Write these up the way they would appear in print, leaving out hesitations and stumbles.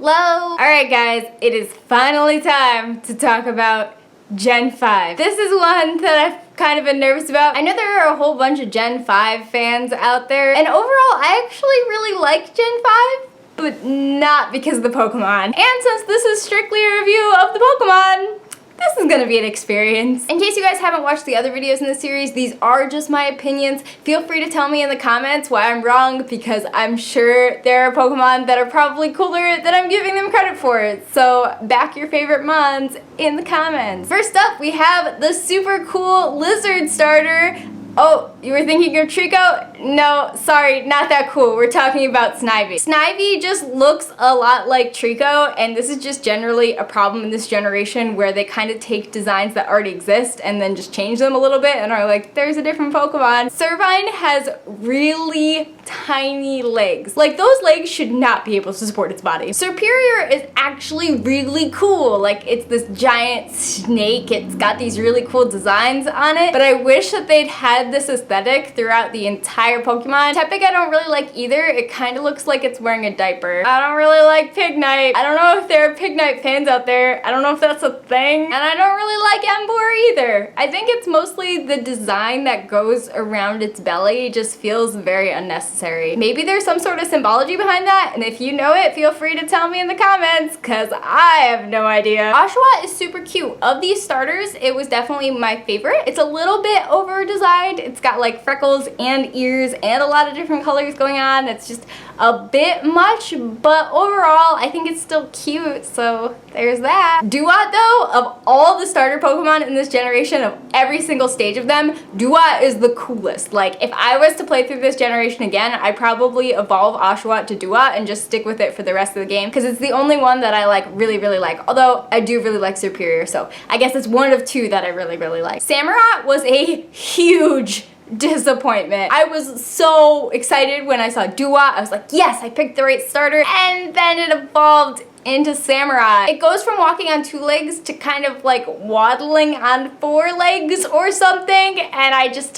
Hello! Alright guys, it is finally time to talk about Gen 5. This is one that I've kind of been nervous about. I know there are a whole bunch of Gen 5 fans out there, and overall I actually really like Gen 5, but not because of the Pokemon. And since this is strictly a review of the Pokemon, this is gonna be an experience. In case you guys haven't watched the other videos in the series, these are just my opinions. Feel free to tell me in the comments why I'm wrong, because I'm sure there are Pokemon that are probably cooler than I'm giving them credit for. So back your favorite mons in the comments. First up, we have the super cool Lizard starter. Oh, you were thinking of Trico? No, sorry, not that cool. We're talking about Snivy. Snivy just looks a lot like Trico, and this is just generally a problem in this generation where they kind of take designs that already exist and then just change them a little bit and are like, there's a different Pokemon. Servine has really tiny legs. Like, those legs should not be able to support its body. Serperior is actually really cool. Like, it's this giant snake. It's got these really cool designs on it, but I wish that they'd had this aesthetic throughout the entire Pokemon. Tepig I don't really like either. It kind of looks like it's wearing a diaper. I don't really like Pignite. I don't know if there are Pignite fans out there. I don't know if that's a thing. And I don't really like Emboar either. I think it's mostly the design that goes around its belly just feels very unnecessary. Maybe there's some sort of symbology behind that, and if you know it, feel free to tell me in the comments, because I have no idea. Oshawott is super cute. Of these starters, it was definitely my favorite. It's a little bit over-designed. It's got like freckles and ears and a lot of different colors going on. It's just a bit much, but overall I think it's still cute, so there's that. Duat though, of all the starter Pokemon in this generation, of every single stage of them, Duat is the coolest. Like, if I was to play through this generation again, I'd probably evolve Oshawott to Duat and just stick with it for the rest of the game, because it's the only one that I like really like, although I do really like Serperior, so I guess it's one of two that I really like. Samurott was a huge disappointment. I was so excited when I saw Duat. I was like, yes, I picked the right starter, and then it evolved into Samurott. It goes from walking on 2 legs to kind of like waddling on 4 legs or something, and I just,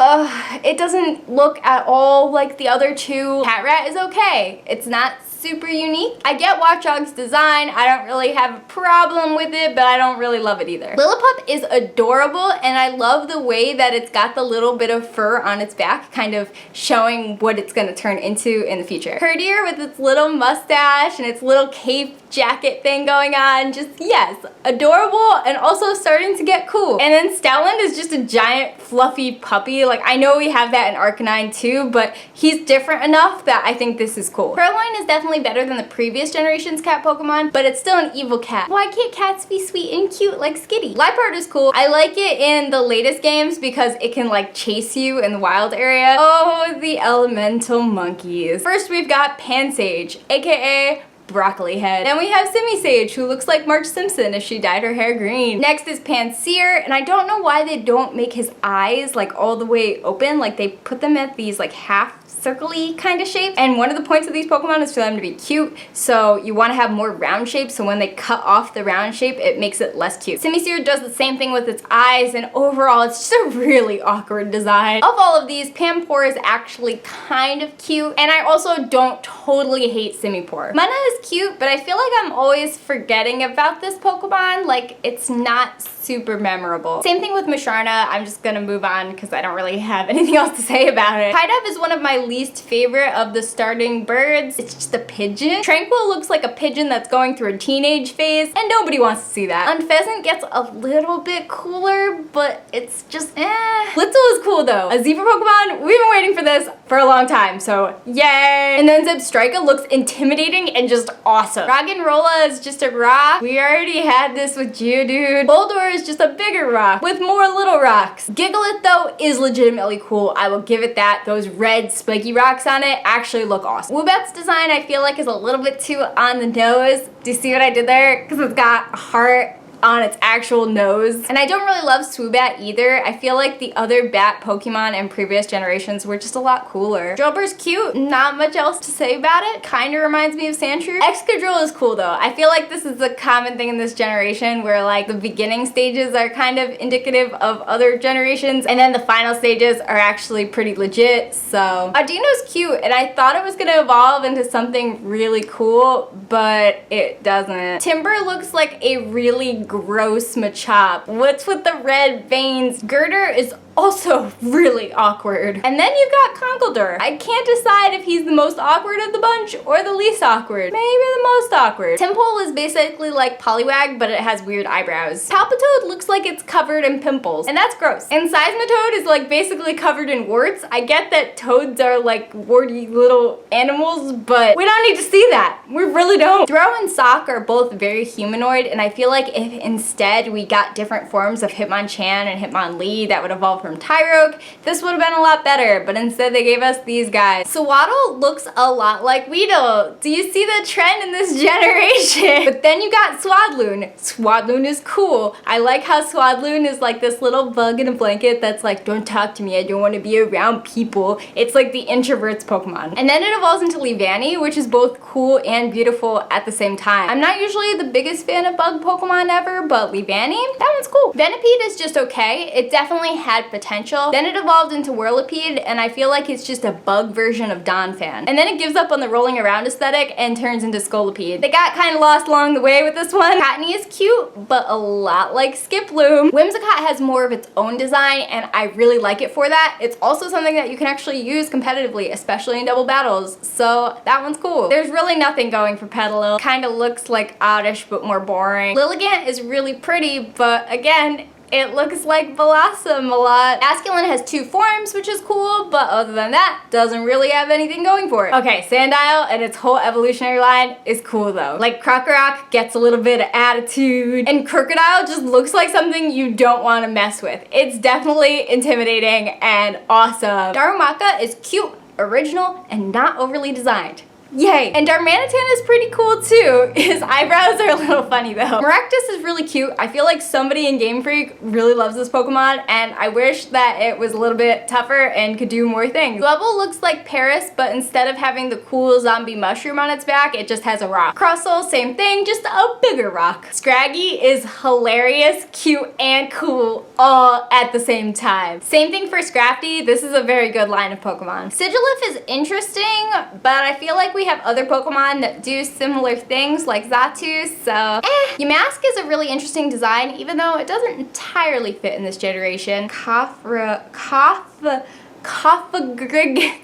it doesn't look at all like the other 2. Catrat is okay. It's not super unique. I get Watchog's design. I don't really have a problem with it, but I don't really love it either. Lillipup is adorable, and I love the way that it's got the little bit of fur on its back, kind of showing what it's gonna turn into in the future. Herdier with its little mustache and its little cape jacket thing going on, just, yes, adorable and also starting to get cool. And then Stoutland is just a giant fluffy puppy. Like, I know we have that in Arcanine too, but he's different enough that I think this is cool. Purloin is definitely better than the previous generation's cat Pokemon, but it's still an evil cat. Why can't cats be sweet and cute like Skitty? Liepard is cool. I like it in the latest games because it can like chase you in the wild area. Oh, the elemental monkeys. First we've got Pansage, aka Broccoli Head. Then we have Simisage, who looks like Marge Simpson if she dyed her hair green. Next is Pansear, and I don't know why they don't make his eyes like all the way open. Like, they put them at these like half circle-y kind of shape, and one of the points of these Pokemon is for them to be cute, so you want to have more round shapes, so when they cut off the round shape, it makes it less cute. Simisear does the same thing with its eyes, and overall it's just a really awkward design. Of all of these, Pampor is actually kind of cute, and I also don't totally hate Simipour. Munna is cute, but I feel like I'm always forgetting about this Pokemon. Like, it's not super memorable. Same thing with Musharna. I'm just gonna move on because I don't really have anything else to say about it. Pidove is one of my least favorite of the starting birds. It's just a pigeon. Tranquil looks like a pigeon that's going through a teenage phase, and nobody wants to see that. Unpheasant gets a little bit cooler, but it's just Blitzel is cool though. A zebra Pokemon, we've been waiting for this for a long time, so yay! And then Zebstrika looks intimidating and just awesome. Roggenrola is just a rock. We already had this with Geodude. Boldore is just a bigger rock with more little rocks. Gigalith though is legitimately cool. I will give it that. Those red spiky rocks on it actually look awesome. Woobat's design I feel like is a little bit too on the nose. Do you see what I did there? Because it's got a heart on its actual nose. And I don't really love Swoobat either. I feel like the other bat Pokemon in previous generations were just a lot cooler. Drillbur's cute, not much else to say about it. Kinda reminds me of Sandshrew. Excadrill is cool though. I feel like this is a common thing in this generation where like the beginning stages are kind of indicative of other generations and then the final stages are actually pretty legit. So Audino's cute and I thought it was gonna evolve into something really cool, but it doesn't. Timber looks like a really gross Machop. What's with the red veins? Girder is also really awkward. And then you've got Conkeldurr. I can't decide if he's the most awkward of the bunch or the least awkward. Maybe the most awkward. Timpole is basically like Poliwag, but it has weird eyebrows. Palpitoad looks like it's covered in pimples, and that's gross. And Seismitoad is like basically covered in warts. I get that toads are like warty little animals, but we don't need to see that. We really don't. Throw and Sock are both very humanoid, and I feel like if instead we got different forms of Hitmonchan and Hitmonlee that would evolve from Tyrogue, this would have been a lot better, but instead they gave us these guys. Swaddle looks a lot like Weedle. Do you see the trend in this generation? But then you got Swadloon. Swadloon is cool. I like how Swadloon is like this little bug in a blanket that's like, don't talk to me, I don't want to be around people. It's like the introvert's Pokemon. And then it evolves into Leavanny, which is both cool and beautiful at the same time. I'm not usually the biggest fan of bug Pokemon ever, but Leavanny, that one's cool. Venipede is just okay. It definitely had potential. Then it evolved into Whirlipede, and I feel like it's just a bug version of Donphan. And then it gives up on the rolling around aesthetic and turns into Scolipede. They got kind of lost along the way with this one. Cottonee is cute, but a lot like Skiploom. Whimsicott has more of its own design, and I really like it for that. It's also something that you can actually use competitively, especially in double battles, so that one's cool. There's really nothing going for Petalil. Kind of looks like Oddish, but more boring. Lilligant is really pretty, but again, it looks like Blossom a lot. Asculin has two forms, which is cool, but other than that, doesn't really have anything going for it. Okay, Sandile and its whole evolutionary line is cool though. Like Krokorok gets a little bit of attitude, and Crocodile just looks like something you don't want to mess with. It's definitely intimidating and awesome. Darumaka is cute, original, and not overly designed. Yay! And Darmanitan is pretty cool too. His eyebrows are a little funny though. Maractus is really cute. I feel like somebody in Game Freak really loves this Pokemon, and I wish that it was a little bit tougher and could do more things. Dwebble looks like Paris, but instead of having the cool zombie mushroom on its back, it just has a rock. Crossowl, same thing, just a bigger rock. Scraggy is hilarious, cute, and cool all at the same time. Same thing for Scrafty. This is a very good line of Pokemon. Sigilyph is interesting, but I feel like we have other Pokemon that do similar things like Xatu, so Yamask is a really interesting design, even though it doesn't entirely fit in this generation. Koffagrig,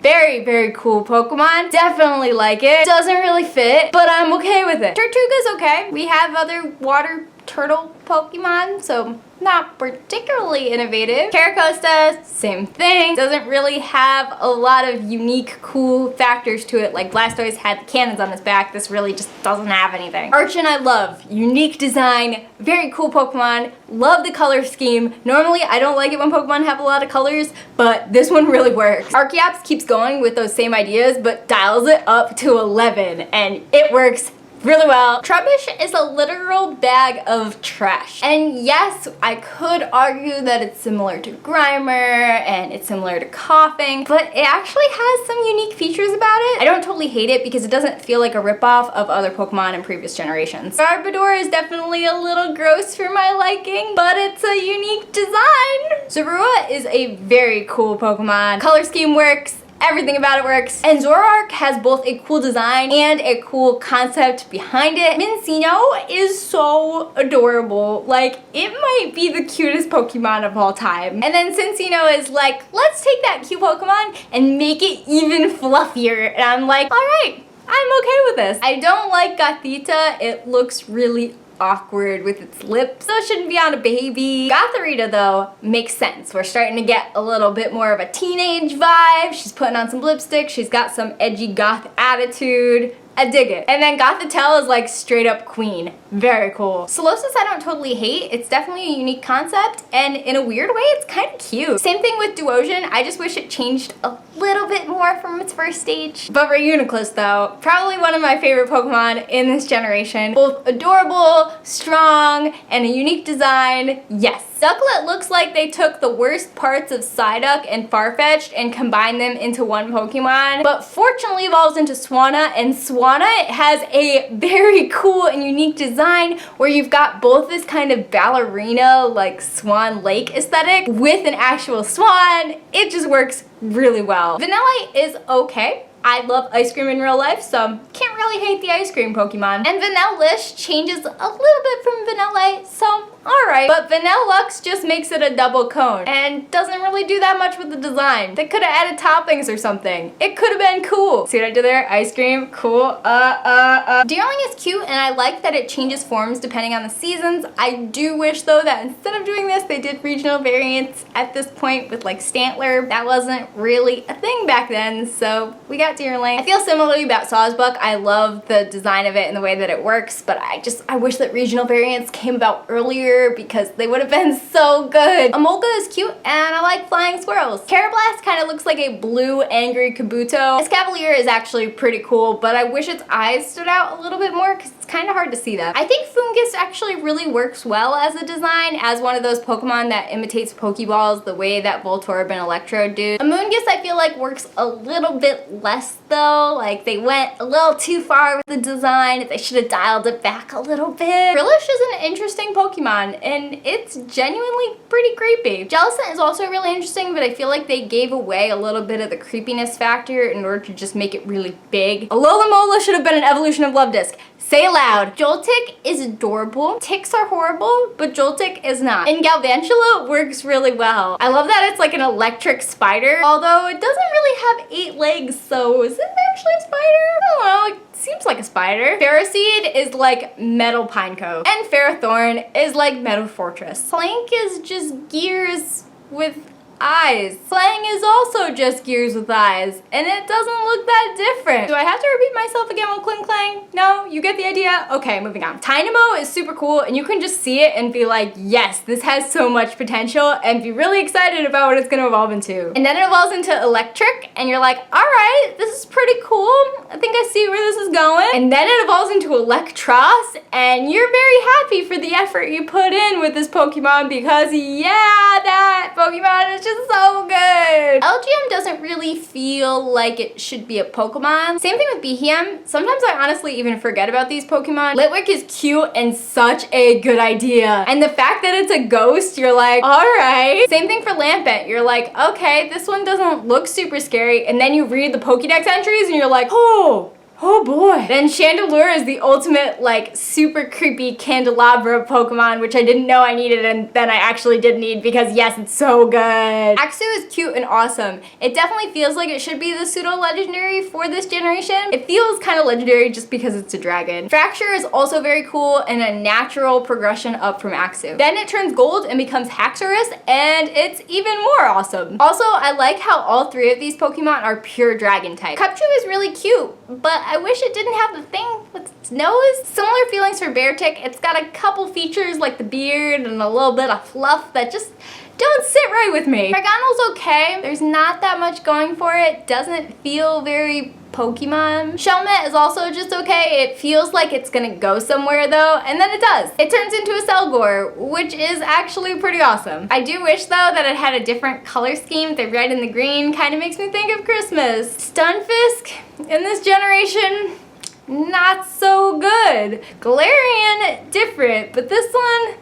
very, very cool Pokemon. Definitely like it. Doesn't really fit, but I'm okay with it. Tortuga's okay. We have other water turtle Pokemon, so not particularly innovative. Caracosta, same thing. Doesn't really have a lot of unique, cool factors to it. Like Blastoise had the cannons on its back. This really just doesn't have anything. Archon I love. Unique design, very cool Pokemon. Love the color scheme. Normally, I don't like it when Pokemon have a lot of colors, but this one really works. Archeops keeps going with those same ideas, but dials it up to 11, and it works really well. Trubbish is a literal bag of trash. And yes, I could argue that it's similar to Grimer and it's similar to Coughing, but it actually has some unique features about it. I don't totally hate it because it doesn't feel like a ripoff of other Pokemon in previous generations. Garbodor is definitely a little gross for my liking, but it's a unique design. Zorua is a very cool Pokemon. Color scheme works. Everything about it works. And Zoroark has both a cool design and a cool concept behind it. Minccino is so adorable. Like, it might be the cutest Pokemon of all time. And then Cinccino is like, let's take that cute Pokemon and make it even fluffier. And I'm like, all right, I'm okay with this. I don't like Gothita. It looks really awkward with its lips, so it shouldn't be on a baby. Gothorita though makes sense. We're starting to get a little bit more of a teenage vibe. She's putting on some lipstick. She's got some edgy goth attitude. I dig it. And then Gothitelle is like straight up queen. Very cool. Solosis I don't totally hate. It's definitely a unique concept, and in a weird way, it's kind of cute. Same thing with Duosion. I just wish it changed a little bit more from its first stage. But Reuniclus though, probably one of my favorite Pokemon in this generation. Both adorable, strong, and a unique design. Yes. Ducklet looks like they took the worst parts of Psyduck and Farfetch'd and combined them into one Pokemon, but fortunately evolves into Swanna, and Swanna has a very cool and unique design where you've got both this kind of ballerina, like Swan Lake aesthetic with an actual swan. It just works really well. Vanillite is okay. I love ice cream in real life, so can't really hate the ice cream Pokemon. And Vanillish changes a little bit from Vanillite, so alright. But Vanillux just makes it a double cone and doesn't really do that much with the design. They could have added toppings or something. It could have been cool. See what I did there? Ice cream, cool. Deerling is cute, and I like that it changes forms depending on the seasons. I do wish though that instead of doing this, they did regional variants at this point with like Stantler. That wasn't really a thing back then, so we got Deerling. I feel similarly about Sawsbuck. I love the design of it and the way that it works, but I wish that regional variants came about earlier because they would have been so good. Emolga is cute, and I like flying squirrels. Carablast kind of looks like a blue angry Kabuto. Escavalier is actually pretty cool, but I wish its eyes stood out a little bit more because it's kind of hard to see them. I think Foongus actually really works well as a design, as one of those Pokemon that imitates Pokeballs the way that Voltorb and Electrode do. Amoonguss I feel like works a little bit less though. Like they went a little too far with the design. They should have dialed it back a little bit. Frillish is an interesting Pokemon, and it's genuinely pretty creepy. Jellicent is also really interesting, but I feel like they gave away a little bit of the creepiness factor in order to just make it really big. Alola should have been an evolution of Luvdisc. Say it loud. Joltik is adorable. Ticks are horrible, but Joltik is not. And Galvantula works really well. I love that it's like an electric spider, although it doesn't really have 8 legs, so is it actually a spider? I don't know. It seems like a spider. Ferroseed is like Metal Pineco, and Ferrothorn is like Metal Fortress. Plank is just gears with eyes. Slang is also just gears with eyes, and it doesn't look that different. Do I have to repeat myself again with Kling Clang? No? You get the idea? Okay, moving on. Tynamo is super cool, and you can just see it and be like, yes, this has so much potential, and be really excited about what it's gonna evolve into. And then it evolves into Electric, and you're like, alright, this is pretty cool. I think I see where this is going. And then it evolves into Electros, and you're very happy for the effort you put in with this Pokemon because, yeah, that Pokemon is just so good. LGM doesn't really feel like it should be a Pokemon. Same thing with Behem. Sometimes I honestly even forget about these Pokemon. Litwick is cute and such a good idea. And the fact that it's a ghost, you're like, alright. Same thing for Lampent. You're like, okay, this one doesn't look super scary. And then you read the Pokédex entries and you're like, oh boy. Then Chandelure is the ultimate, like, super creepy candelabra Pokemon, which I didn't know I needed, and then I actually did need because, yes, it's so good. Axew is cute and awesome. It definitely feels like it should be the pseudo-legendary for this generation. It feels kind of legendary just because it's a dragon. Fracture is also very cool and a natural progression up from Axew. Then it turns gold and becomes Haxorus, and it's even more awesome. Also, I like how all 3 of these Pokemon are pure dragon type. Cupchew is really cute, but I wish it didn't have the thing with its nose. Similar feelings for Beartic. It's got a couple features like the beard and a little bit of fluff that just don't sit right with me. Trigonal's okay. There's not that much going for it. Doesn't feel very Pokemon. Shelmet is also just okay. It feels like it's gonna go somewhere though, and then it does. It turns into a Selgor, which is actually pretty awesome. I do wish though that it had a different color scheme. The red and the green kind of makes me think of Christmas. Stunfisk in this generation, not so good. Galarian, different, but this one,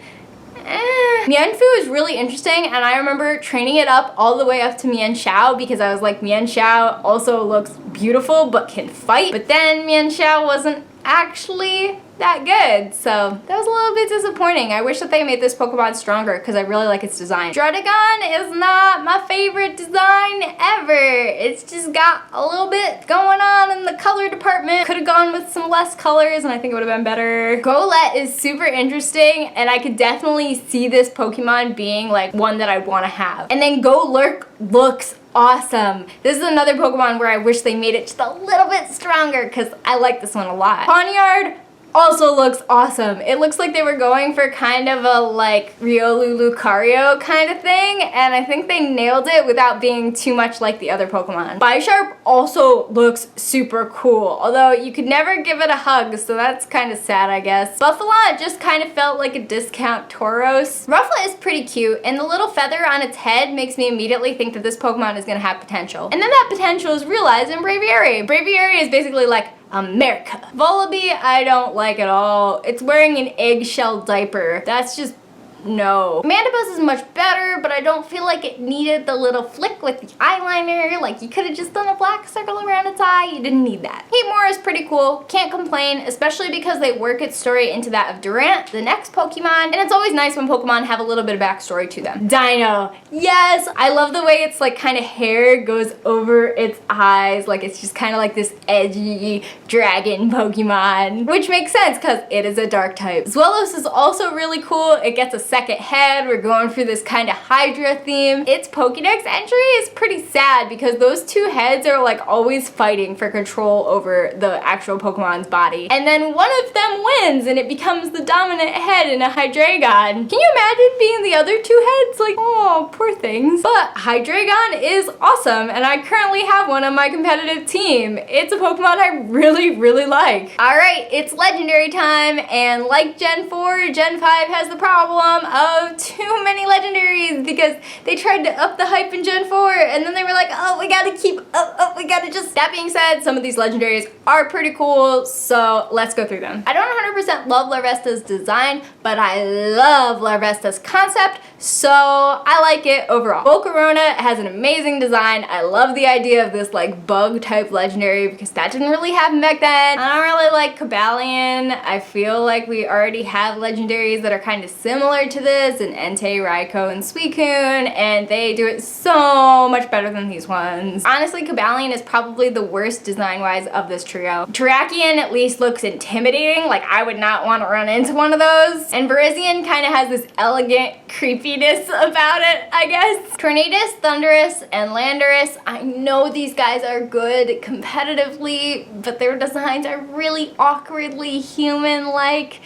Mienfoo is really interesting, and I remember training it up all the way up to Mienshao because I was like, Mienshao also looks beautiful but can fight. But then Mienshao wasn't actually that good. So that was a little bit disappointing. I wish that they made this Pokemon stronger because I really like its design. Druddigon is not my favorite design ever. It's just got a little bit going on in the color department. Could have gone with some less colors and I think it would have been better. Golett is super interesting and I could definitely see this Pokemon being like one that I'd want to have. And then Golurk looks awesome. This is another Pokemon where I wish they made it just a little bit stronger because I like this one a lot. Pawniard also looks awesome. It looks like they were going for kind of a like Riolu Lucario kind of thing, and I think they nailed it without being too much like the other Pokemon. Bisharp also looks super cool, although you could never give it a hug, so that's kind of sad, I guess. Buffalot just kind of felt like a discount Tauros. Rufflet is pretty cute, and the little feather on its head makes me immediately think that this Pokemon is gonna have potential. And then that potential is realized in Braviary. Braviary is basically like America. Volibee, I don't like at all. It's wearing an eggshell diaper. That's just no. Mandibuzz is much better, but I don't feel like it needed the little flick with the eyeliner. Like, you could have just done a black circle around its eye. You didn't need that. Heatmore is pretty cool. Can't complain, especially because they work its story into that of Durant, the next Pokemon, and it's always nice when Pokemon have a little bit of backstory to them. Dino. Yes! I love the way its like kind of hair goes over its eyes. Like, it's just kind of like this edgy dragon Pokemon, which makes sense because it is a dark type. Zweilous is also really cool. It gets a second head. We're going through this kind of Hydra theme. Its Pokédex entry is pretty sad because those two heads are like always fighting for control over the actual Pokemon's body. And then one of them wins and it becomes the dominant head in a Hydreigon. Can you imagine being the other two heads? Like, oh, poor things. But Hydreigon is awesome and I currently have one on my competitive team. It's a Pokemon I really, really like. Alright, it's legendary time, and like Gen 4, Gen 5 has the problem of too many legendaries because they tried to up the hype in Gen 4 and then they were like, oh, we gotta keep up, we gotta just... That being said, some of these legendaries are pretty cool, so let's go through them. I don't 100% love Larvesta's design, but I love Larvesta's concept, so I like it overall. Volcarona has an amazing design. I love the idea of this like bug type legendary because that didn't really happen back then. I don't really like Cobalion. I feel like we already have legendaries that are kind of similar to this, and Entei, Raikou, and Suicune, and they do it so much better than these ones. Honestly, Cobalion is probably the worst design-wise of this trio. Terrakion at least looks intimidating, like I would not want to run into one of those. And Virizion kind of has this elegant creepiness about it, I guess. Tornadus, Thundurus, and Landorus, I know these guys are good competitively, but their designs are really awkwardly human-like,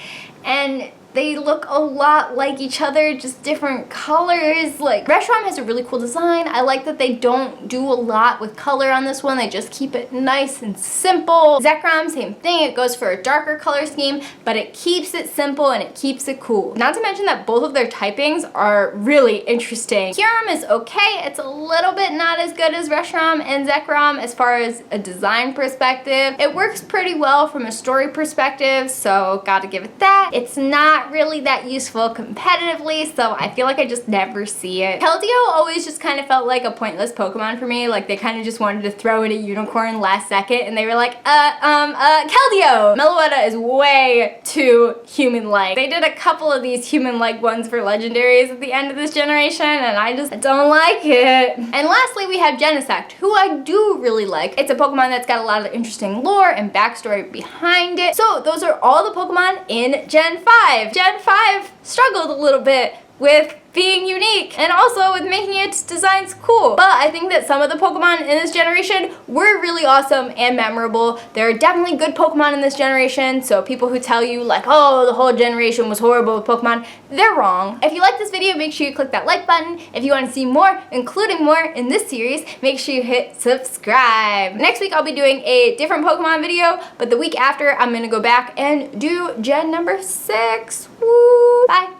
and they look a lot like each other, just different colors. Like, Reshiram has a really cool design. I like that they don't do a lot with color on this one. They just keep it nice and simple. Zekrom, same thing. It goes for a darker color scheme, but it keeps it simple and it keeps it cool. Not to mention that both of their typings are really interesting. Kyurem is okay. It's a little bit not as good as Reshiram and Zekrom as far as a design perspective. It works pretty well from a story perspective, so gotta give it that. It's not really that useful competitively, so I feel like I just never see it. Keldeo always just kind of felt like a pointless Pokemon for me. Like, they kind of just wanted to throw in a unicorn last second and they were like, Keldeo! Meloetta is way too human-like. They did a couple of these human-like ones for legendaries at the end of this generation and I just don't like it. And lastly, we have Genesect, who I do really like. It's a Pokemon that's got a lot of interesting lore and backstory behind it. So those are all the Pokemon in Gen 5. Gen 5 struggled a little bit with being unique and also with making its designs cool. But I think that some of the Pokemon in this generation were really awesome and memorable. There are definitely good Pokemon in this generation, so people who tell you like, oh, the whole generation was horrible with Pokemon, they're wrong. If you like this video, make sure you click that like button. If you want to see more, including more in this series, make sure you hit subscribe. Next week I'll be doing a different Pokemon video, but the week after I'm gonna go back and do Gen number 6. Woo! Bye!